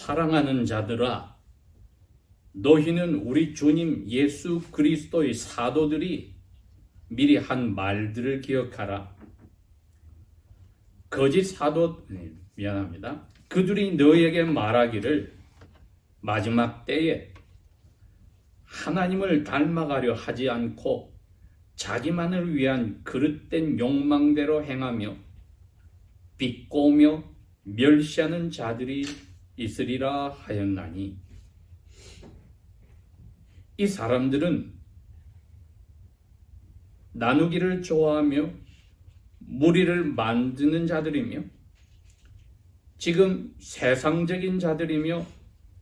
사랑하는 자들아, 너희는 우리 주님 예수 그리스도의 사도들이 미리 한 말들을 기억하라. 거짓 사도, 그들이 너희에게 말하기를 마지막 때에 하나님을 닮아가려 하지 않고 자기만을 위한 그릇된 욕망대로 행하며 비꼬며 멸시하는 자들이 있으리라 하였나니, 이 사람들은 나누기를 좋아하며 무리를 만드는 자들이며 지금 세상적인 자들이며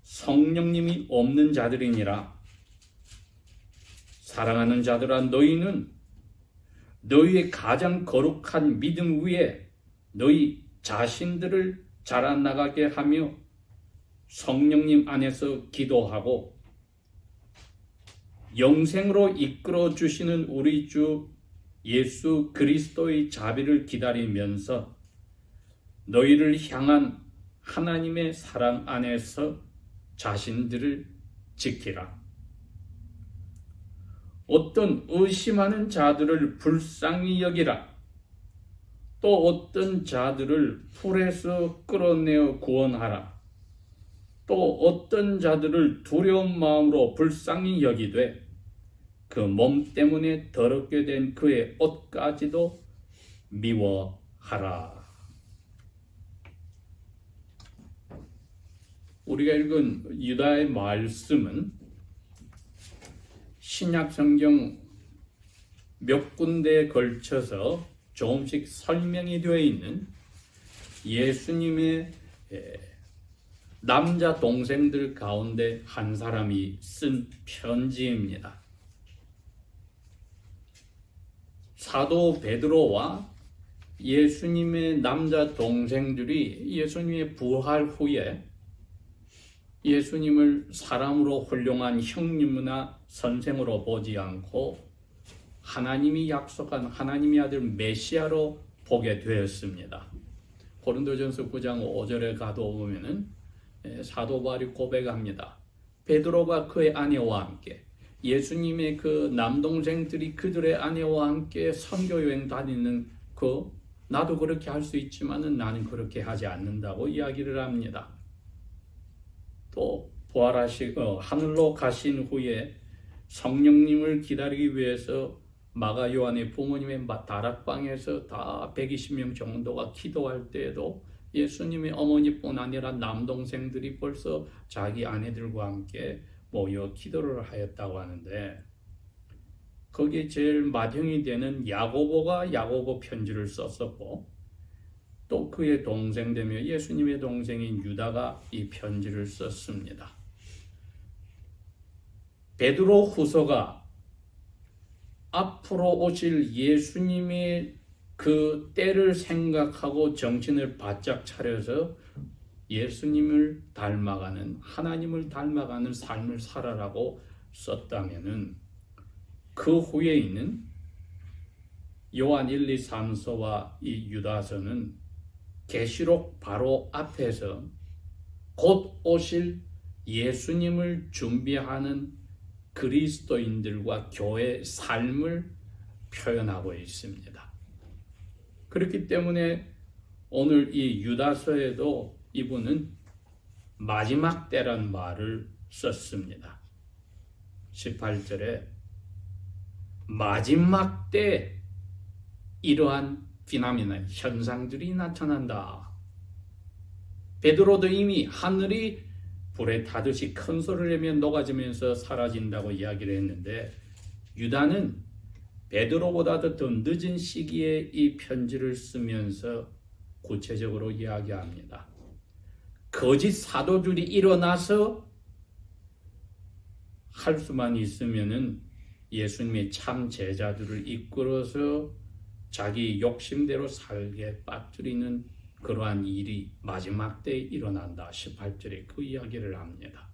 성령님이 없는 자들이니라. 사랑하는 자들아, 너희는 너희의 가장 거룩한 믿음 위에 너희 자신들을 자라나가게 하며 성령님 안에서 기도하고 영생으로 이끌어 주시는 우리 주 예수 그리스도의 자비를 기다리면서 너희를 향한 하나님의 사랑 안에서 자신들을 지키라. 어떤 의심하는 자들을 불쌍히 여기라. 또 어떤 자들을 풀에서 끌어내어 구원하라. 또 어떤 자들을 두려운 마음으로 불쌍히 여기되 그 몸 때문에 더럽게 된 그의 옷까지도 미워하라. 우리가 읽은 유다의 말씀은 신약 성경 몇 군데에 걸쳐서 조금씩 설명이 되어 있는 예수님의 남자 동생들 가운데 한 사람이 쓴 편지입니다. 사도 베드로와 예수님의 남자 동생들이 예수님의 부활 후에 예수님을 사람으로 훌륭한 형님이나 선생으로 보지 않고 하나님이 약속한 하나님의 아들 메시아로 보게 되었습니다. 고린도전서 9장 5절에 가도 보면은 사도 바울이 고백합니다. 베드로가 그의 아내와 함께 예수님의 그 남동생들이 그들의 아내와 함께 선교 여행 다니는 나도 그렇게 할 수 있지만은 나는 그렇게 하지 않는다고 이야기를 합니다. 또 부활하시고 하늘로 가신 후에 성령님을 기다리기 위해서 마가 요한의 부모님의 다락방에서 다 120명 정도가 기도할 때에도 예수님의 어머니뿐 아니라 남동생들이 벌써 자기 아내들과 함께 모여 기도를 하였다고 하는데, 거기에 제일 맏형이 되는 야고보가 야고보 편지를 썼었고, 또 그의 동생 되며 예수님의 동생인 유다가 이 편지를 썼습니다. 베드로 후서가 앞으로 오실 예수님의 그 때를 생각하고 정신을 바짝 차려서 예수님을 닮아가는, 하나님을 닮아가는 삶을 살아라고 썼다면은, 그 후에 있는 요한 1, 2, 3서와 이 유다서는 계시록 바로 앞에서 곧 오실 예수님을 준비하는 그리스도인들과 교회의 삶을 표현하고 있습니다. 그렇기 때문에 오늘 이 유다서에도 이분은 마지막 때란 말을 썼습니다. 18절에 마지막 때 이러한 피나미나 현상들이 나타난다. 베드로도 이미 하늘이 불에 타듯이 큰 소리를 내며 녹아지면서 사라진다고 이야기를 했는데, 유다는 베드로보다도 더 늦은 시기에 이 편지를 쓰면서 구체적으로 이야기합니다. 거짓 사도들이 일어나서 할 수만 있으면은 예수님의 참 제자들을 이끌어서 자기 욕심대로 살게 빠뜨리는 그러한 일이 마지막 때에 일어난다. 18절에 그 이야기를 합니다.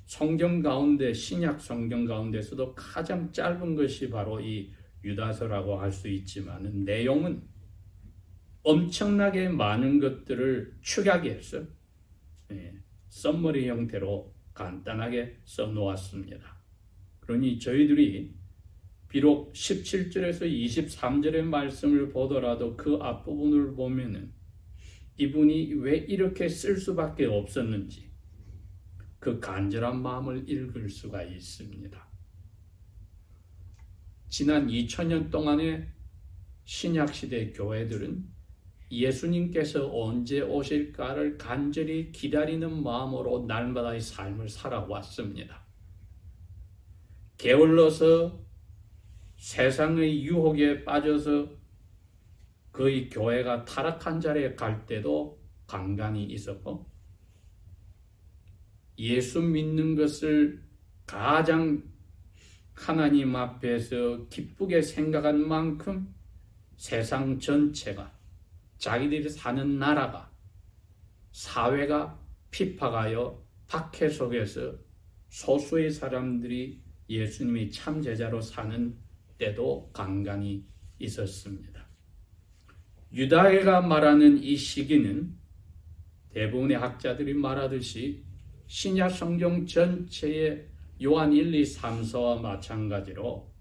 성경 가운데, 신약 성경 가운데서도 가장 짧은 것이 바로 이 유다서라고 할 수 있지만 내용은 엄청나게 많은 것들을 축약해서 썸머리 형태로 간단하게 써놓았습니다. 그러니 저희들이 비록 17절에서 23절의 말씀을 보더라도 그 앞부분을 보면은 이분이 왜 이렇게 쓸 수밖에 없었는지 그 간절한 마음을 읽을 수가 있습니다. 지난 2000년 동안의 신약시대 교회들은 예수님께서 언제 오실까를 간절히 기다리는 마음으로 날마다의 삶을 살아왔습니다. 게을러서 세상의 유혹에 빠져서 거의 교회가 타락한 자리에 갈 때도 간간히 있었고, 예수 믿는 것을 가장 하나님 앞에서 기쁘게 생각한 만큼 세상 전체가, 자기들이 사는 나라가, 사회가 핍박하여 박해 속에서 소수의 사람들이 예수님이 참 제자로 사는 때도 간간히 있었습니다. 유다해가 말하는 이 시기는 대부분의 학자들이 말하듯이 신약 성경 전체의 요한 1, 2, 3서와 마찬가지로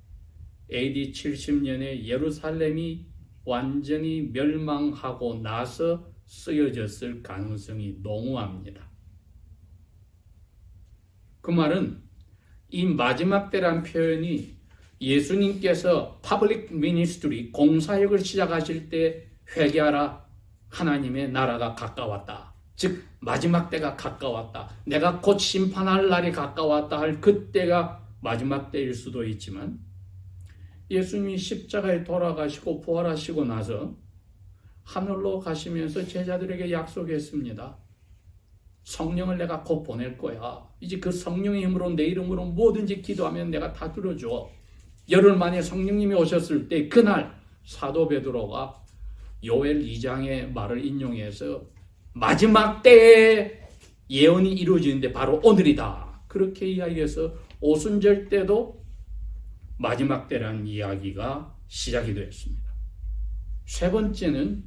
AD 70년에 예루살렘이 완전히 멸망하고 나서 쓰여졌을 가능성이 농후합니다. 그 말은 이 마지막 때란 표현이 예수님께서 퍼블릭 미니스트리, 공사역을 시작하실 때 회개하라, 하나님의 나라가 가까웠다. 즉 마지막 때가 가까웠다. 내가 곧 심판할 날이 가까웠다 할 그때가 마지막 때일 수도 있지만, 예수님이 십자가에 돌아가시고 부활하시고 나서 하늘로 가시면서 제자들에게 약속했습니다. 성령을 내가 곧 보낼 거야. 이제 그 성령의 힘으로 내 이름으로 뭐든지 기도하면 내가 다 들어줘. 열흘 만에 성령님이 오셨을 때 그날 사도 베드로가 요엘 2장의 말을 인용해서 마지막 때에 예언이 이루어지는데 바로 오늘이다. 그렇게 이야기해서 오순절 때도 마지막 때라는 이야기가 시작이 되었습니다. 세 번째는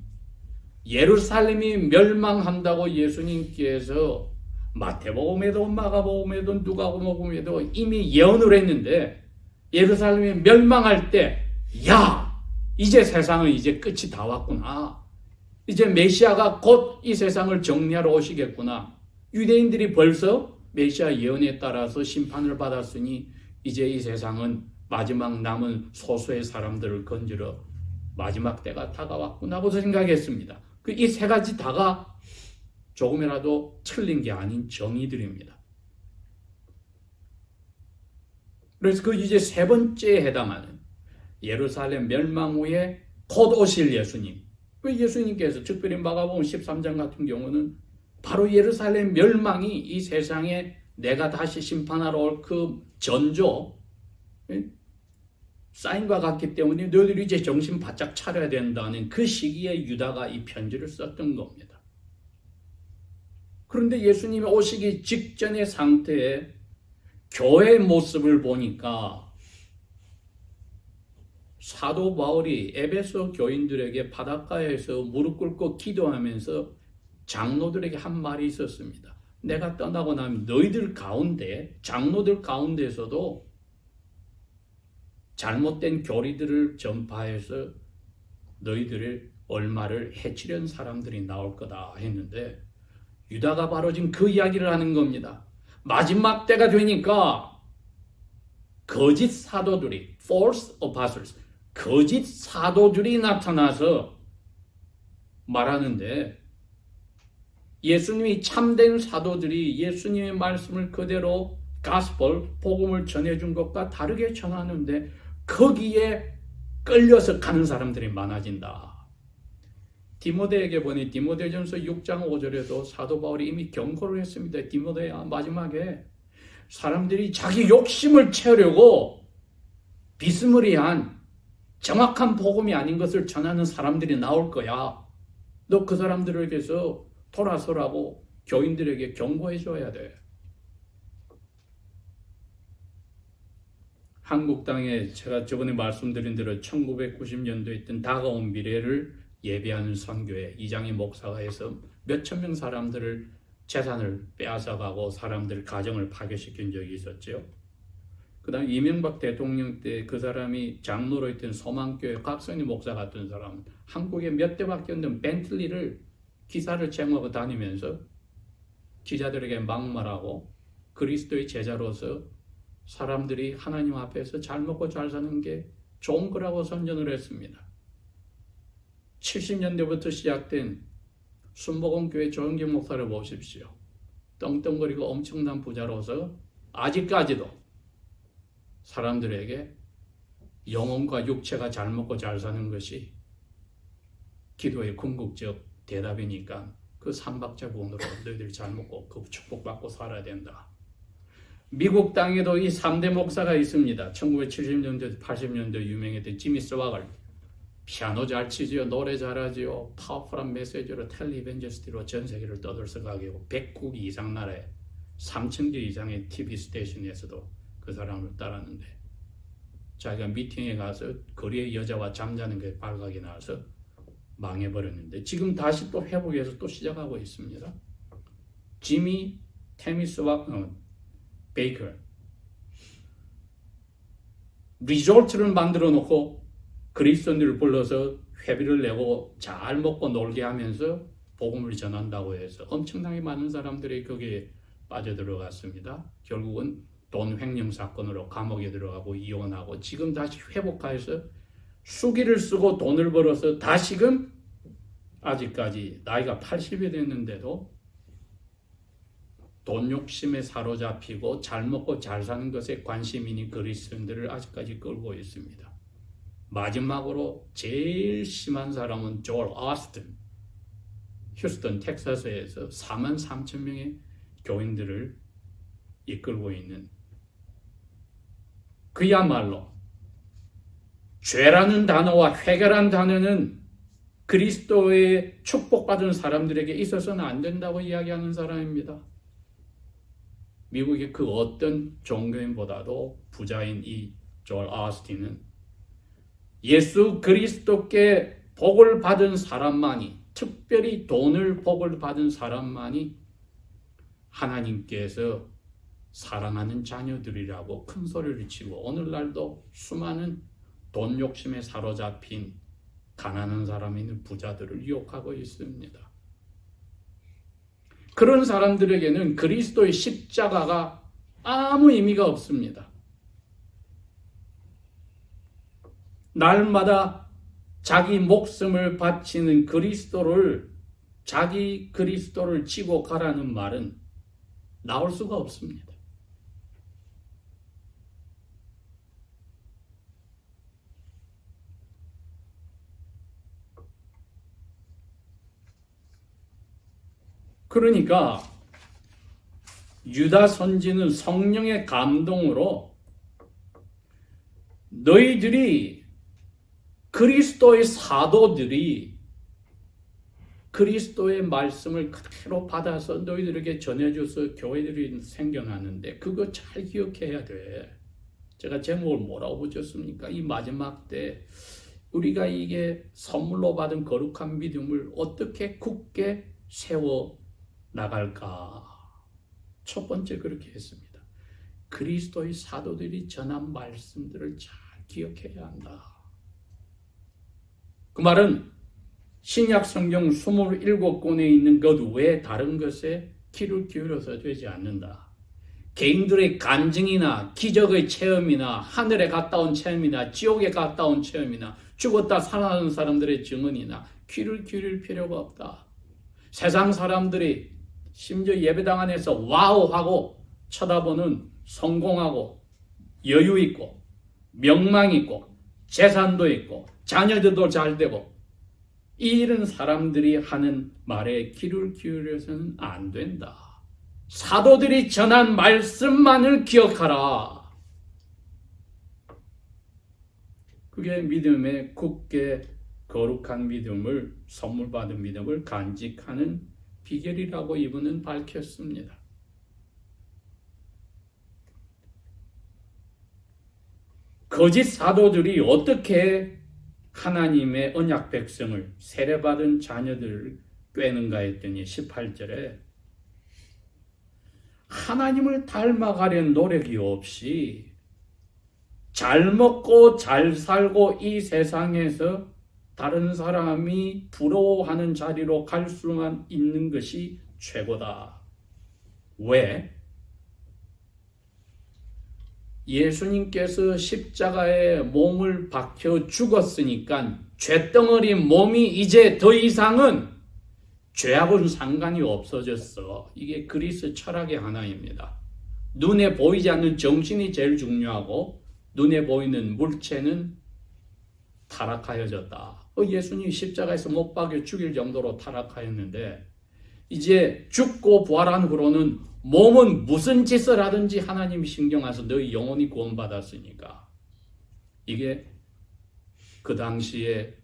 예루살렘이 멸망한다고 예수님께서 마태복음에도 마가복음에도 누가복음에도 이미 예언을 했는데, 예루살렘이 멸망할 때 이제 세상은 이제 끝이 다 왔구나. 이제 메시아가 곧 이 세상을 정리하러 오시겠구나. 유대인들이 벌써 메시아 예언에 따라서 심판을 받았으니 이제 이 세상은 마지막 남은 소수의 사람들을 건지러 마지막 때가 다가왔구나 하고 생각했습니다. 이 세 가지 다가 조금이라도 틀린 게 아닌 정의들입니다. 그래서 그 이제 세 번째에 해당하는 예루살렘 멸망 후에 곧 오실 예수님. 그 예수님께서 특별히 마가복음 13장 같은 경우는 바로 예루살렘 멸망이 이 세상에 내가 다시 심판하러 올 그 전조 사인과 같기 때문에 너희들이 이제 정신 바짝 차려야 된다는 그 시기에 유다가 이 편지를 썼던 겁니다. 그런데 예수님이 오시기 직전의 상태에 교회의 모습을 보니까 사도 바울이 에베소 교인들에게 바닷가에서 무릎 꿇고 기도하면서 장로들에게 한 말이 있었습니다. 내가 떠나고 나면 너희들 가운데, 장로들 가운데서도 잘못된 교리들을 전파해서 너희들을 얼마를 해치려는 사람들이 나올 거다 했는데, 유다가 바로 지금 그 이야기를 하는 겁니다. 마지막 때가 되니까 거짓 사도들이, false apostles, 거짓 사도들이 나타나서 말하는데, 예수님이 참된 사도들이 예수님의 말씀을 그대로 가스펠, 복음을 전해준 것과 다르게 전하는데 거기에 끌려서 가는 사람들이 많아진다. 디모데에게 보니 디모데전서 6장 5절에도 사도 바울이 이미 경고를 했습니다. 디모데야, 마지막에 사람들이 자기 욕심을 채우려고 비스무리한 정확한 복음이 아닌 것을 전하는 사람들이 나올 거야. 너 그 사람들에게서 돌아서라고 교인들에게 경고해 줘야 돼. 한국 땅에 제가 저번에 말씀드린 대로 1990년도에 있던 다가온 미래를 예배하는 선교회 이장희 목사가 해서 몇천 명 사람들을 재산을 빼앗아가고 사람들 가정을 파괴시킨 적이 있었죠. 그 다음 이명박 대통령 때 그 사람이 장로로 있던 소망교회 각선희 목사 같은 사람 한국에 몇 대밖에 없는 벤틀리를 기사를 채무하고 다니면서 기자들에게 막말하고 그리스도의 제자로서 사람들이 하나님 앞에서 잘 먹고 잘 사는 게 좋은 거라고 선전을 했습니다. 70년대부터 시작된 순복음교회 조영길 목사를 보십시오. 떵떵거리고 엄청난 부자로서 아직까지도 사람들에게 영혼과 육체가 잘 먹고 잘 사는 것이 기도의 궁극적 대답이니까 그 삼박자군으로 너희들이 잘 먹고 그 축복받고 살아야 된다. 미국 땅에도 이 3대 목사가 있습니다. 1970년대, 80년대 유명했던 지미 스와걸. 피아노 잘 치지요, 노래 잘하지요, 파워풀한 메시지로 텔리벤저스티로 전 세계를 떠들썩하게 하고 100국 이상 나라에 3,000개 이상의 TV 스테이션에서도 그 사람을 따랐는데 자기가 미팅에 가서 거리에 여자와 잠자는 게 발각이 나서 망해버렸는데 지금 다시 또 회복해서 또 시작하고 있습니다. 지미 테미스와 베이커 리조트를 만들어 놓고 그리스도인들을 불러서 회비를 내고 잘 먹고 놀게 하면서 복음을 전한다고 해서 엄청나게 많은 사람들이 거기에 빠져들어갔습니다. 결국은 돈 횡령 사건으로 감옥에 들어가고 이혼하고 지금 다시 회복해서 수기를 쓰고 돈을 벌어서 다시금 아직까지 나이가 80이 됐는데도 돈 욕심에 사로잡히고 잘 먹고 잘 사는 것에 관심 있는 그리스도인들을 아직까지 끌고 있습니다. 마지막으로 제일 심한 사람은 조엘 오스틴, 휴스턴 텍사스에서 43,000명의 교인들을 이끌고 있는 그야말로 죄라는 단어와 회개라는 단어는 그리스도의 축복받은 사람들에게 있어서는 안 된다고 이야기하는 사람입니다. 미국의 그 어떤 종교인보다도 부자인 이 조엘 오스틴은 예수 그리스도께 복을 받은 사람만이, 특별히 돈을 복을 받은 사람만이 하나님께서 사랑하는 자녀들이라고 큰 소리를 치고 오늘날도 수많은 돈 욕심에 사로잡힌 가난한 사람이 있는 부자들을 유혹하고 있습니다. 그런 사람들에게는 그리스도의 십자가가 아무 의미가 없습니다. 날마다 자기 목숨을 바치는 자기 그리스도를 지고 가라는 말은 나올 수가 없습니다. 그러니까 유다 선지는 성령의 감동으로 너희들이 그리스도의 사도들이 그리스도의 말씀을 그대로 받아서 너희들에게 전해줘서 교회들이 생겨나는데 그거 잘 기억해야 돼. 제가 제목을 뭐라고 붙였습니까? 이 마지막 때 우리가 이게 선물로 받은 거룩한 믿음을 어떻게 굳게 세워 나갈까? 첫 번째 그렇게 했습니다. 그리스도의 사도들이 전한 말씀들을 잘 기억해야 한다. 그 말은 신약 성경 27권에 있는 것 외에 다른 것에 귀를 기울여서 되지 않는다. 개인들의 간증이나 기적의 체험이나 하늘에 갔다 온 체험이나 지옥에 갔다 온 체험이나 죽었다 살아나는 사람들의 증언이나 귀를 기울일 필요가 없다. 세상 사람들이 심지어 예배당 안에서 와우하고 쳐다보는 성공하고 여유 있고 명망 있고 재산도 있고 자녀들도 잘 되고 이런 사람들이 하는 말에 귀를 기울여서는 안 된다. 사도들이 전한 말씀만을 기억하라. 그게 믿음의 굳게 거룩한 믿음을 선물 받은 믿음을 간직하는 비결이라고 이분은 밝혔습니다. 거짓 사도들이 어떻게 하나님의 언약 백성을 세례받은 자녀들을 꿰는가 했더니 18절에 하나님을 닮아가려는 노력이 없이 잘 먹고 잘 살고 이 세상에서 다른 사람이 부러워하는 자리로 갈 수만 있는 것이 최고다. 왜? 예수님께서 십자가에 몸을 박혀 죽었으니까 죄덩어리 몸이 이제 더 이상은 죄하고는 상관이 없어졌어. 이게 그리스 철학의 하나입니다. 눈에 보이지 않는 정신이 제일 중요하고 눈에 보이는 물체는 타락하여졌다. 예수님이 십자가에서 못 박여 죽일 정도로 타락하였는데 이제 죽고 부활한 후로는 몸은 무슨 짓을 하든지 하나님이 신경 안 써서 너희 영혼이 구원받았으니까. 이게 그 당시에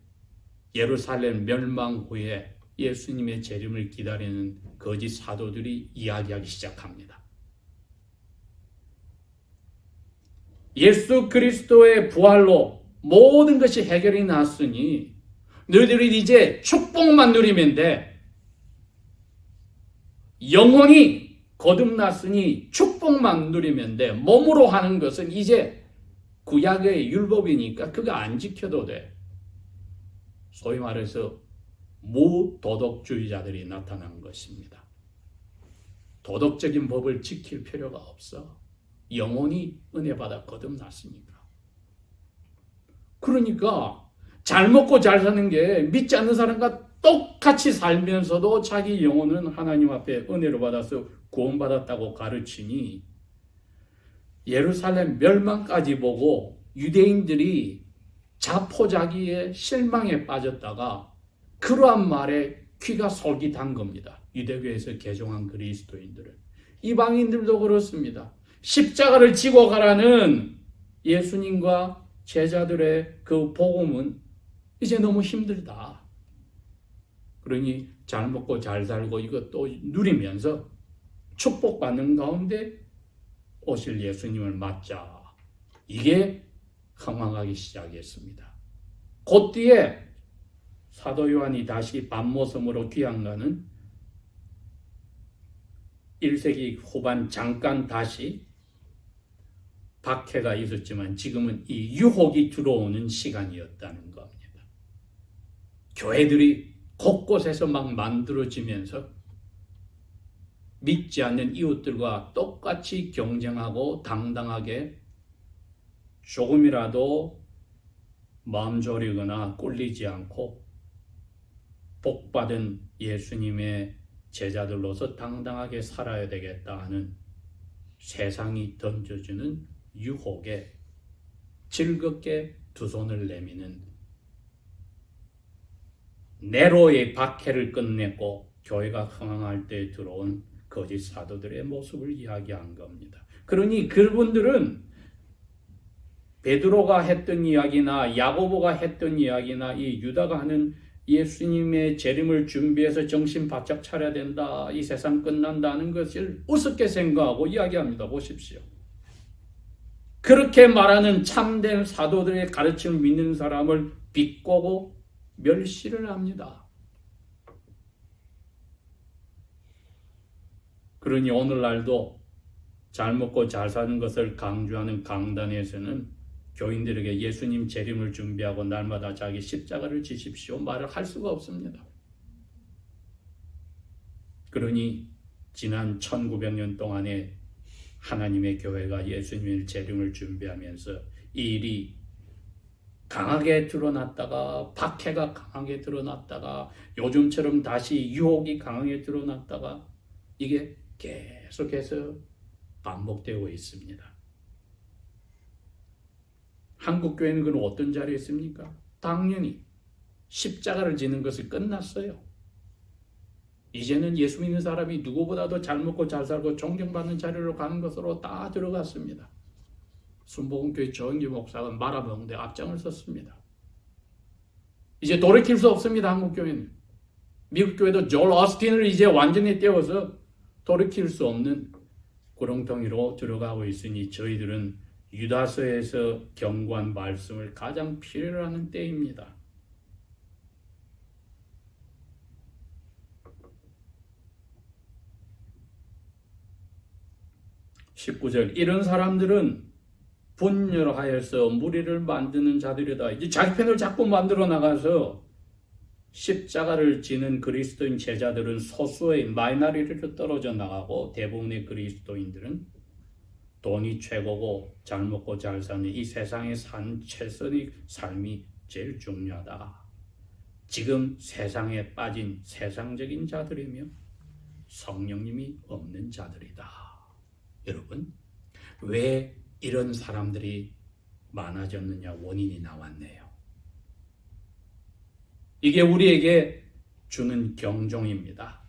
예루살렘 멸망 후에 예수님의 재림을 기다리는 거짓 사도들이 이야기하기 시작합니다. 예수 그리스도의 부활로 모든 것이 해결이 났으니 너희들이 이제 축복만 누리면 돼. 영혼이 거듭났으니 축복만 누리면 돼. 몸으로 하는 것은 이제 구약의 율법이니까 그거 안 지켜도 돼. 소위 말해서 무도덕주의자들이 나타난 것입니다. 도덕적인 법을 지킬 필요가 없어. 영혼이 은혜받아 거듭났으니까. 그러니까 잘 먹고 잘 사는 게 믿지 않는 사람과 똑같이 살면서도 자기 영혼은 하나님 앞에 은혜를 받아서 구원받았다고 가르치니 예루살렘 멸망까지 보고 유대인들이 자포자기의 실망에 빠졌다가 그러한 말에 귀가 솔깃한 겁니다. 유대교에서 개종한 그리스도인들은. 이방인들도 그렇습니다. 십자가를 지고 가라는 예수님과 제자들의 그 복음은 이제 너무 힘들다. 그러니 잘 먹고 잘 살고 이것도 누리면서 축복받는 가운데 오실 예수님을 맞자. 이게 흥황하기 시작했습니다. 그 뒤에 사도 요한이 다시 밤모섬으로 귀향가는 1세기 후반 잠깐 다시 박해가 있었지만 지금은 이 유혹이 들어오는 시간이었다는 겁니다. 교회들이 곳곳에서 막 만들어지면서 믿지 않는 이웃들과 똑같이 경쟁하고 당당하게 조금이라도 마음 졸이거나 꿀리지 않고 복받은 예수님의 제자들로서 당당하게 살아야 되겠다 하는 세상이 던져주는 유혹에 즐겁게 두 손을 내미는 네로의 박해를 끝냈고 교회가 흥황할 때 들어온 거짓 사도들의 모습을 이야기한 겁니다. 그러니 그분들은 베드로가 했던 이야기나 야고보가 했던 이야기나 이 유다가 하는 예수님의 재림을 준비해서 정신 바짝 차려야 된다, 이 세상 끝난다는 것을 우습게 생각하고 이야기합니다. 보십시오. 그렇게 말하는 참된 사도들의 가르침을 믿는 사람을 비꼬고 멸시를 합니다. 그러니 오늘날도 잘 먹고 잘 사는 것을 강조하는 강단에서는 교인들에게 예수님 재림을 준비하고 날마다 자기 십자가를 지십시오 말을 할 수가 없습니다. 그러니 지난 1900년 동안에 하나님의 교회가 예수님의 재림을 준비하면서 이 일이 강하게 드러났다가 박해가 강하게 드러났다가 요즘처럼 다시 유혹이 강하게 드러났다가 이게 계속해서 반복되고 있습니다. 한국 교회는 그럼 어떤 자리에 있습니까? 당연히 십자가를 지는 것이 끝났어요. 이제는 예수 믿는 사람이 누구보다도 잘 먹고 잘 살고 존경받는 자리로 가는 것으로 다 들어갔습니다. 순복음교회 정기 목사가 말아먹는데 앞장을 섰습니다. 이제 돌이킬 수 없습니다. 한국 교회는. 미국 교회도 졸 어스틴을 이제 완전히 떼어서 돌이킬 수 없는 구렁텅이로 들어가고 있으니 저희들은 유다서에서 경고한 말씀을 가장 필요로 하는 때입니다. 19절 이런 사람들은 분열하여서 무리를 만드는 자들이다. 이제 자기 편을 자꾸 만들어 나가서 십자가를 지는 그리스도인 제자들은 소수의 마이너리티로 떨어져 나가고 대부분의 그리스도인들은 돈이 최고고 잘 먹고 잘 사는 이 세상에 산 최선의 삶이 제일 중요하다. 지금 세상에 빠진 세상적인 자들이며 성령님이 없는 자들이다. 여러분, 왜 이런 사람들이 많아졌느냐 원인이 나왔네요. 이게 우리에게 주는 경종입니다.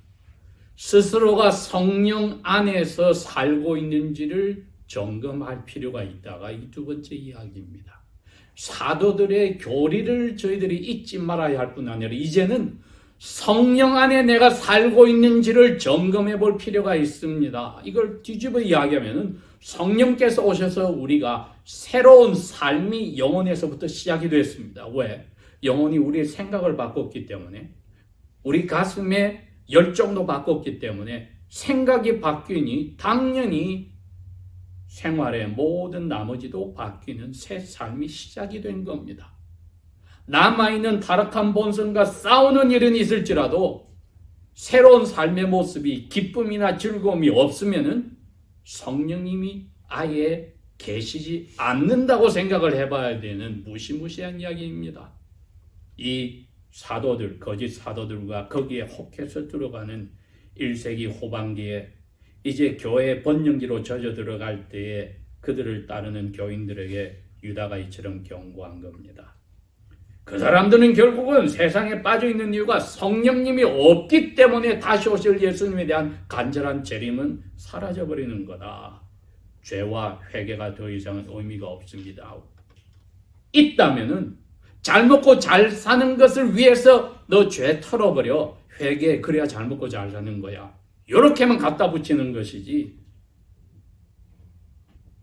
스스로가 성령 안에서 살고 있는지를 점검할 필요가 있다가 이 두 번째 이야기입니다. 사도들의 교리를 저희들이 잊지 말아야 할 뿐 아니라 이제는 성령 안에 내가 살고 있는지를 점검해 볼 필요가 있습니다. 이걸 뒤집어 이야기하면 성령께서 오셔서 우리가 새로운 삶이 영혼에서부터 시작이 됐습니다. 왜? 영혼이 우리의 생각을 바꿨기 때문에, 우리 가슴의 열정도 바꿨기 때문에 생각이 바뀌니 당연히 생활의 모든 나머지도 바뀌는 새 삶이 시작이 된 겁니다. 남아있는 타락한 본성과 싸우는 일은 있을지라도 새로운 삶의 모습이 기쁨이나 즐거움이 없으면은 성령님이 아예 계시지 않는다고 생각을 해봐야 되는 무시무시한 이야기입니다. 이 사도들, 거짓 사도들과 거기에 혹해서 들어가는 1세기 후반기에 이제 교회 번영기로 젖어 들어갈 때에 그들을 따르는 교인들에게 유다가 이처럼 경고한 겁니다. 그 사람들은 결국은 세상에 빠져 있는 이유가 성령님이 없기 때문에 다시 오실 예수님에 대한 간절한 재림은 사라져버리는 거다. 죄와 회개가 더 이상은 의미가 없습니다. 있다면은 잘 먹고 잘 사는 것을 위해서 너 죄 털어버려. 회개, 그래야 잘 먹고 잘 사는 거야. 이렇게만 갖다 붙이는 것이지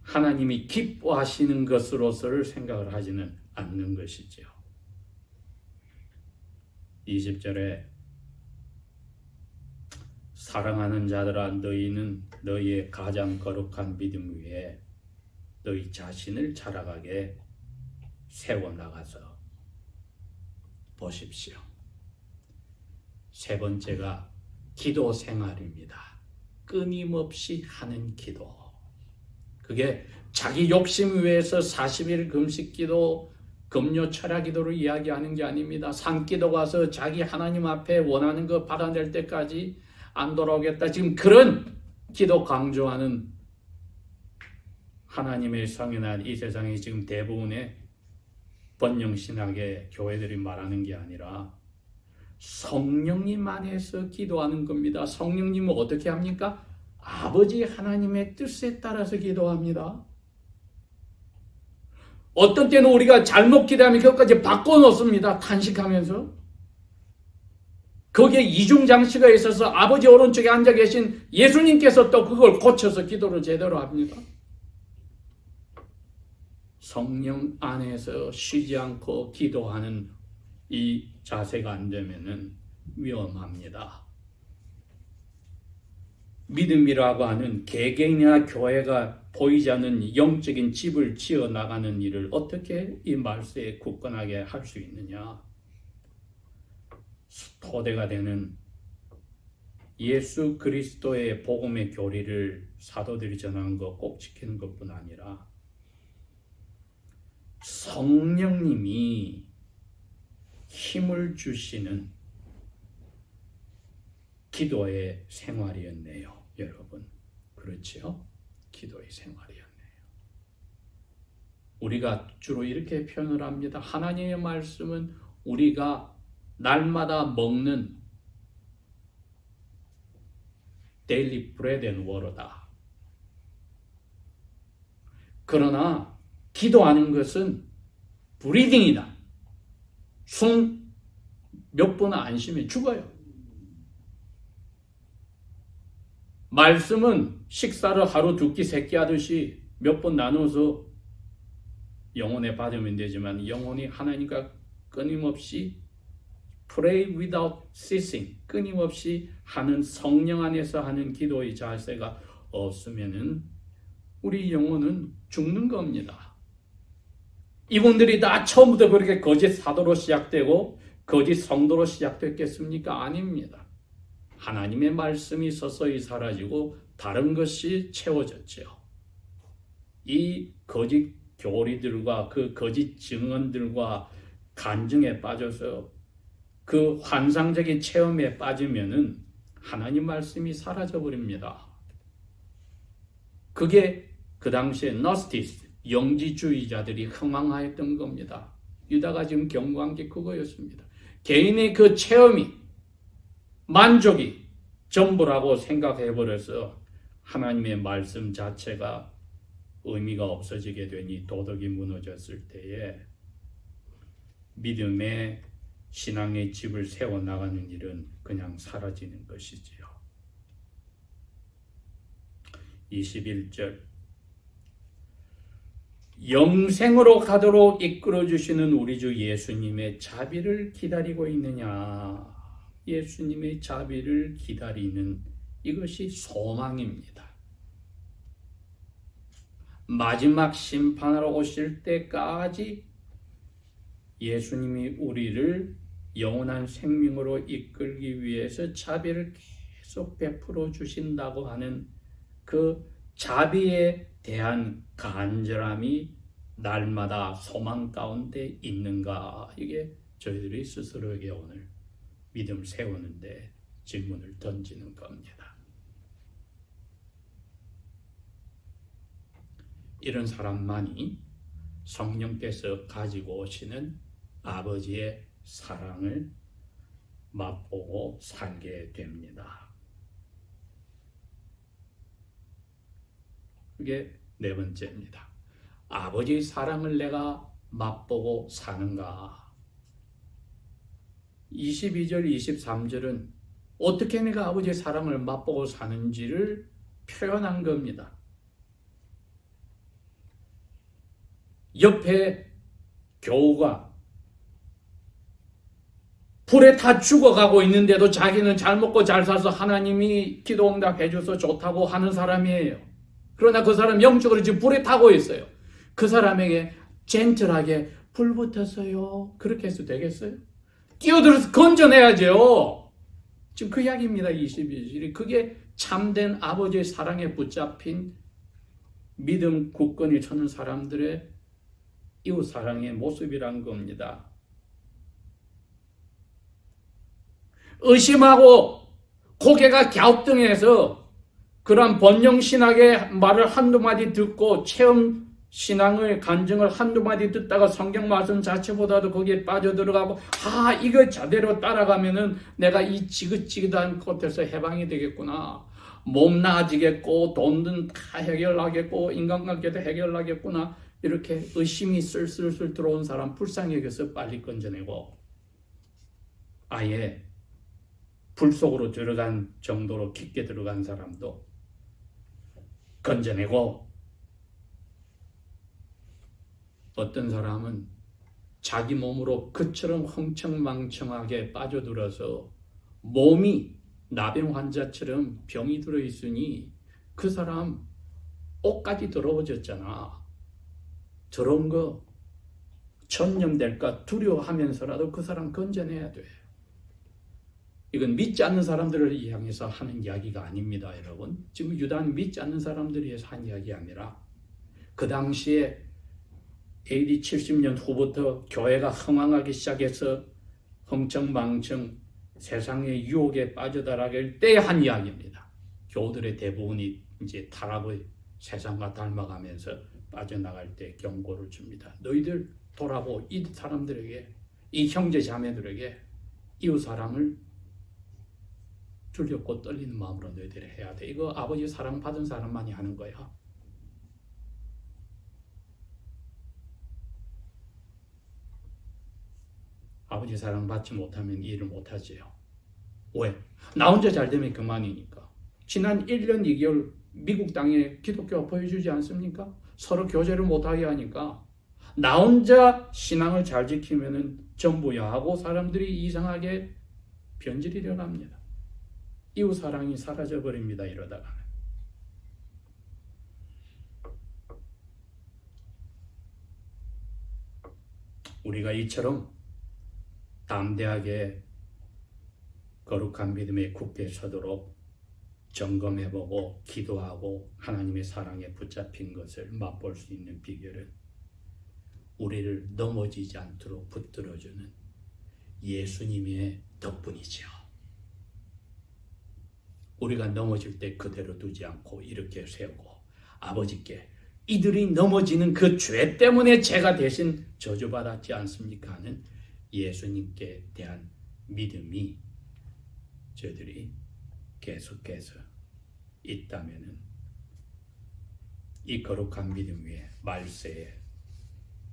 하나님이 기뻐하시는 것으로서를 생각을 하지는 않는 것이죠. 20절에 사랑하는 자들아 너희는 너희의 가장 거룩한 믿음 위에 너희 자신을 자라가게 세워나가서 보십시오. 세 번째가 기도 생활입니다. 끊임없이 하는 기도. 그게 자기 욕심 위해서 40일 금식 기도, 금요 철야 기도를 이야기하는 게 아닙니다. 산기도 가서 자기 하나님 앞에 원하는 거 받아낼 때까지 안 돌아오겠다. 지금 그런 기도 강조하는 하나님의 성인한 이 세상에 지금 대부분의 번영신학의 교회들이 말하는 게 아니라 성령님 안에서 기도하는 겁니다. 성령님은 어떻게 합니까? 아버지 하나님의 뜻에 따라서 기도합니다. 어떤 때는 우리가 잘못 기도하면 그것까지 바꿔놓습니다. 탄식하면서. 거기에 이중장치가 있어서 아버지 오른쪽에 앉아 계신 예수님께서 또 그걸 고쳐서 기도를 제대로 합니다. 성령 안에서 쉬지 않고 기도하는 이 자세가 안 되면은 위험합니다. 믿음이라고 하는 개개인이나 교회가 보이지 않는 영적인 집을 지어 나가는 일을 어떻게 이 말세에 굳건하게 할 수 있느냐? 토대가 되는 예수 그리스도의 복음의 교리를 사도들이 전한 것 꼭 지키는 것뿐 아니라 성령님이 힘을 주시는 기도의 생활이었네요. 여러분, 그렇죠? 기도의 생활이었네요. 우리가 주로 이렇게 표현을 합니다. 하나님의 말씀은 우리가 날마다 먹는 데일리 브레드 앤 워터다. 그러나 기도하는 것은 브리딩이다. 숨 몇 번 안 쉬면 죽어요. 말씀은 식사를 하루 두 끼 세 끼 하듯이 몇 번 나눠서 영혼에 받으면 되지만 영혼이 하나님과 끊임없이 pray without ceasing, 끊임없이 하는 성령 안에서 하는 기도의 자세가 없으면은 우리 영혼은 죽는 겁니다. 이분들이 다 처음부터 그렇게 거짓 사도로 시작되고 거짓 성도로 시작됐겠습니까? 아닙니다. 하나님의 말씀이 서서히 사라지고 다른 것이 채워졌죠. 이 거짓 교리들과 그 거짓 증언들과 간증에 빠져서 그 환상적인 체험에 빠지면은 하나님 말씀이 사라져 버립니다. 그게 그 당시에 노스티스, 영지주의자들이 흥망하였던 겁니다. 유다가 지금 경고한 게 그거였습니다. 개인의 그 체험이, 만족이 전부라고 생각해버려서 하나님의 말씀 자체가 의미가 없어지게 되니 도덕이 무너졌을 때에 믿음의 신앙의 집을 세워나가는 일은 그냥 사라지는 것이지요. 21절 영생으로 가도록 이끌어주시는 우리 주 예수님의 자비를 기다리고 있느냐. 예수님의 자비를 기다리는 이것이 소망입니다. 마지막 심판하러 오실 때까지 예수님이 우리를 영원한 생명으로 이끌기 위해서 자비를 계속 베풀어 주신다고 하는 그 자비에 대한 간절함이 날마다 소망 가운데 있는가? 이게 저희들이 스스로에게 오늘 믿음을 세우는데 질문을 던지는 겁니다. 이런 사람만이 성령께서 가지고 오시는 아버지의 사랑을 맛보고 살게 됩니다. 그게 네 번째입니다. 아버지의 사랑을 내가 맛보고 사는가? 22절, 23절은 어떻게 내가 아버지의 사랑을 맛보고 사는지를 표현한 겁니다. 옆에 교우가 불에 다 죽어가고 있는데도 자기는 잘 먹고 잘 살아서 하나님이 기도 응답해 줘서 좋다고 하는 사람이에요. 그러나 그 사람 영적으로 지금 불에 타고 있어요. 그 사람에게 젠틀하게 불 붙었어요. 그렇게 해서 되겠어요? 뛰어들어서 건져내야죠. 지금 그 이야기입니다. 22절이. 그게 참된 아버지의 사랑에 붙잡힌 믿음 굳건히 서는 사람들의 이웃사랑의 모습이란 겁니다. 의심하고 고개가 갸우뚱해서 그런 번영신학의 말을 한두 마디 듣고 체험신앙의 간증을 한두 마디 듣다가 성경 말씀 자체보다도 거기에 빠져들어가고 이거 제대로 따라가면은 내가 이 지긋지긋한 곳에서 해방이 되겠구나. 몸 나아지겠고 돈은 다 해결하겠고 인간관계도 해결하겠구나. 이렇게 의심이 쓸쓸 들어온 사람 불쌍히 여겨서 빨리 건져내고 아예 불 속으로 들어간 정도로 깊게 들어간 사람도 건져내고 어떤 사람은 자기 몸으로 그처럼 흥청망청하게 빠져들어서 몸이 나병 환자처럼 병이 들어있으니 그 사람 옷까지 더러워졌잖아. 저런 거 전염될까 두려워하면서라도 그 사람 건져내야 돼. 이건 믿지 않는 사람들을 향해서 하는 이야기가 아닙니다, 여러분. 지금 유다는 믿지 않는 사람들을 위해서 한 이야기 아니라 그 당시에 AD 70년 후부터 교회가 흥황하기 시작해서 흥청망청 세상의 유혹에 빠져들어갈 때 한 이야기입니다. 교우들의 대부분이 이제 타락의 세상과 닮아가면서 빠져나갈 때 경고를 줍니다. 너희들 돌아보. 이 사람들에게, 이 형제 자매들에게 이웃사랑을 두렵고 떨리는 마음으로 너희들이 해야 돼. 이거 아버지 사랑 받은 사람만이 하는 거야. 아버지 사랑 받지 못하면 일을 못하지요. 왜? 나 혼자 잘 되면 그만이니까. 지난 1년 2개월 미국 땅에 기독교가 보여주지 않습니까? 서로 교제를 못하게 하니까 나 혼자 신앙을 잘 지키면 전부야 하고 사람들이 이상하게 변질이 일어납니다. 이웃사랑이 사라져버립니다. 이러다가는. 우리가 이처럼 담대하게 거룩한 믿음에 굳게 서도록 점검해보고 기도하고 하나님의 사랑에 붙잡힌 것을 맛볼 수 있는 비결은 우리를 넘어지지 않도록 붙들어주는 예수님의 덕분이죠. 우리가 넘어질 때 그대로 두지 않고 이렇게 세우고 아버지께 이들이 넘어지는 그 죄 때문에 제가 대신 저주받았지 않습니까? 하는 예수님께 대한 믿음이 저희들이 계속해서 있다면은 이 거룩한 믿음 위에 말세에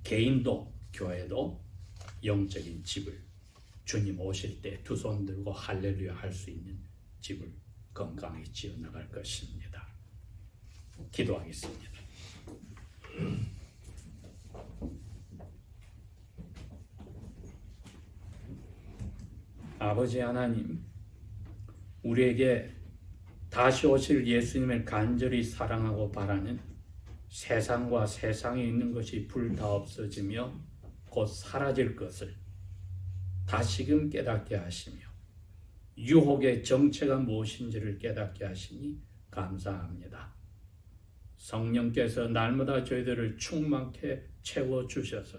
개인도 교회도 영적인 집을 주님 오실 때 두 손 들고 할렐루야 할 수 있는 집을 건강히 지어 나갈 것입니다. 기도하겠습니다. 아버지 하나님, 우리에게 다시 오실 예수님을 간절히 사랑하고 바라는 세상과 세상에 있는 것이 불다 없어지며 곧 사라질 것을 다시금 깨닫게 하시며 유혹의 정체가 무엇인지를 깨닫게 하시니 감사합니다. 성령께서 날마다 저희들을 충만케 채워주셔서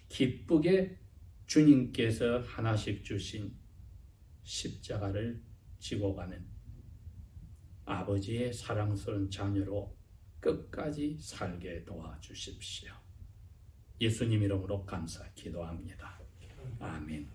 기쁘게 주님께서 하나씩 주신 십자가를 지고 가는 아버지의 사랑스러운 자녀로 끝까지 살게 도와주십시오. 예수님 이름으로 감사 기도합니다. 아멘.